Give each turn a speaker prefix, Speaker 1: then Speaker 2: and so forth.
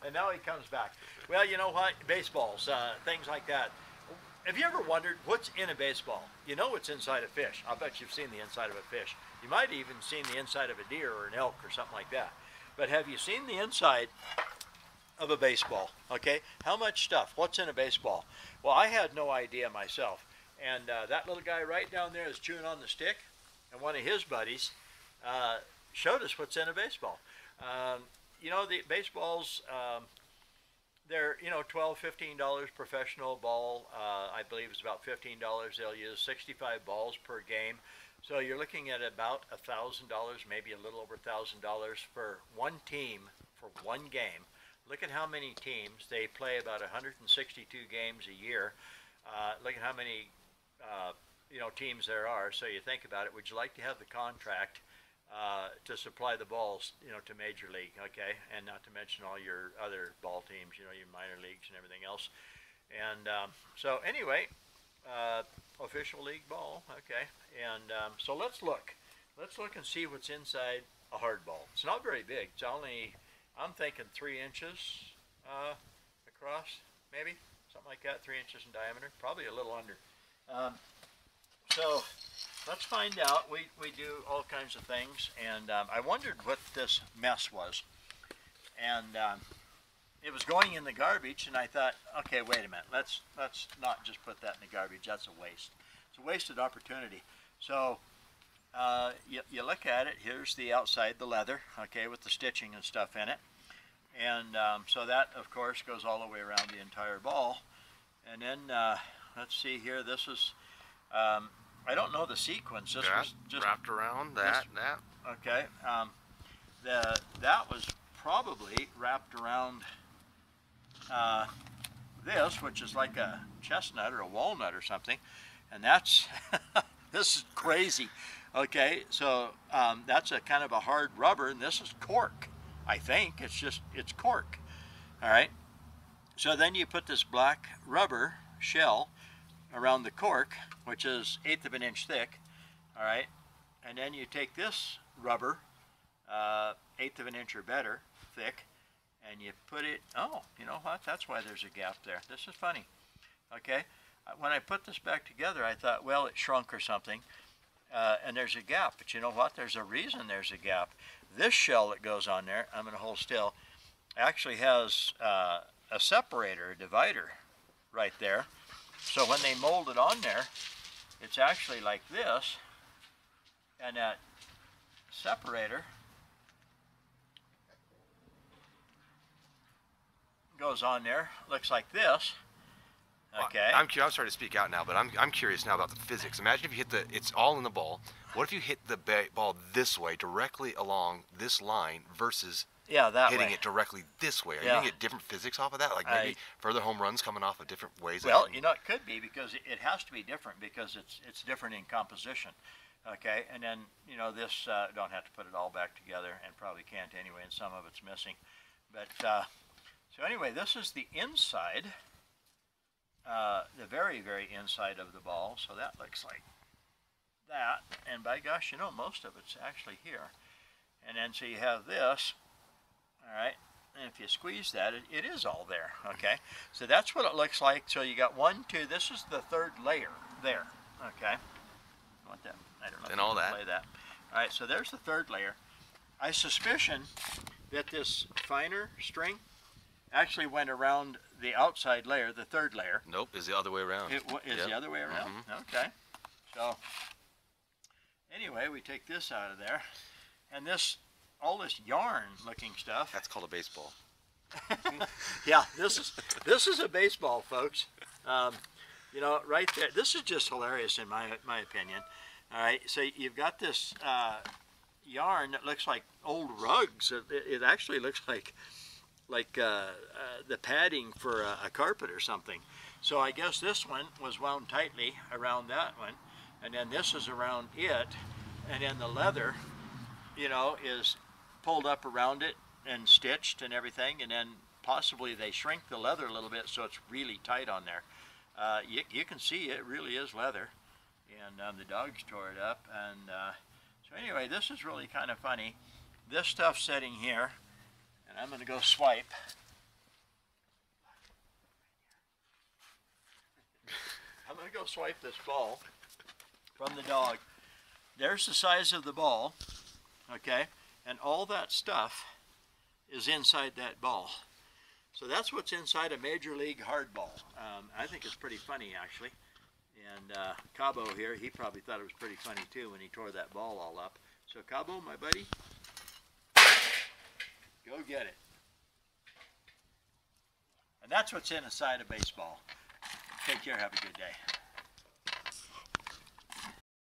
Speaker 1: And now he comes back. Well, you know what? Baseballs, things like that. Have you ever wondered what's in a baseball? You know what's inside a fish. I bet you've seen the inside of a fish. You might have even seen the inside of a deer or an elk or something like that. But have you seen the inside of a baseball? Okay, how much stuff? What's in a baseball? Well, I had no idea myself. And that little guy right down there is chewing on the stick, and one of his buddies showed us what's in a baseball. You know, the baseballs, they're, you know, $12, $15 professional ball. I believe it's about $15. They'll use 65 balls per game. So you're looking at about $1,000, maybe a little over $1,000 for one team for one game. Look at how many teams. They play about 162 games a year. Look at how many you know, teams there are. So you think about it. Would you like to have the contract to supply the balls, you know, to Major League, okay, and not to mention all your other ball teams, you know, your minor leagues and everything else. And so anyway, official league ball, okay, and so let's look and see what's inside a hard ball. It's not very big. It's only, I'm thinking 3 inches across, maybe something like that, 3 inches in diameter, probably a little under. So let's find out. We do all kinds of things, and I wondered what this mess was, and it was going in the garbage, and I thought, okay, wait a minute, let's not just put that in the garbage. That's a waste. It's a wasted opportunity. So you look at it. Here's the outside, the leather, okay, with the stitching and stuff in it, and so that, of course, goes all the way around the entire ball. And then let's see here. This is I don't know the sequence. This was just
Speaker 2: wrapped around that.
Speaker 1: Okay. That was probably wrapped around this, which is like a chestnut or a walnut or something, and that's this is crazy. Okay, so that's a kind of a hard rubber, and this is cork. I think it's cork. All right. So then you put this black rubber shell around the cork, which is 1/8 of an inch thick, all right, and then you take this rubber, 1/8 of an inch or better thick, and you put it, oh, you know what, that's why there's a gap there. This is funny, okay. When I put this back together, I thought, well, it shrunk or something, and there's a gap, but you know what, there's a reason there's a gap. This shell that goes on there, I'm going to hold still, actually has a separator, a divider right there. So when they mold it on there, it's actually like this, and that separator goes on there, looks like this. Okay.
Speaker 2: I'm sorry to speak out now, but I'm curious now about the physics. Imagine if you hit the, it's all in the ball. What if you hit the ball this way, directly along this line, versus hitting it directly this way? Are you going to get different physics off of that? Like maybe further home runs coming off of different ways?
Speaker 1: Well, you know, it could be, because it has to be different, because it's different in composition. Okay, and then, you know, this, don't have to put it all back together, and probably can't anyway, and some of it's missing. But, so anyway, this is the inside, the very, very inside of the ball. So that looks like that, and by gosh, you know, most of it's actually here. And then so you have this. All right, and if you squeeze that, it is all there, okay? So that's what it looks like. So you got 1, 2, this is the third layer there, okay? What that? I don't know.
Speaker 2: And all that.
Speaker 1: Play that. All right, so there's the third layer. I suspicion that this finer string actually went around the outside layer, the third layer.
Speaker 2: Nope, is the other way around.
Speaker 1: It is the other way around? Okay. So anyway, we take this out of there, and this, all this yarn looking stuff.
Speaker 2: That's called a baseball.
Speaker 1: Yeah, this is a baseball, folks. You know, right there. This is just hilarious in my opinion. All right, so you've got this yarn that looks like old rugs. It actually looks like the padding for a carpet or something. So I guess this one was wound tightly around that one, and then this is around it, and then the leather, you know, is pulled up around it and stitched and everything, and then possibly they shrink the leather a little bit so it's really tight on there. You can see it really is leather, and the dogs tore it up, and so anyway, this is really kind of funny. This stuff sitting here, and I'm going to go swipe, I'm going to go swipe this ball from the dog. There's the size of the ball, okay? And all that stuff is inside that ball. So that's what's inside a Major League hardball. I think it's pretty funny, actually. And Cabo here, he probably thought it was pretty funny too when he tore that ball all up. So Cabo, my buddy, go get it. And that's what's inside a baseball. Take care, have a good day.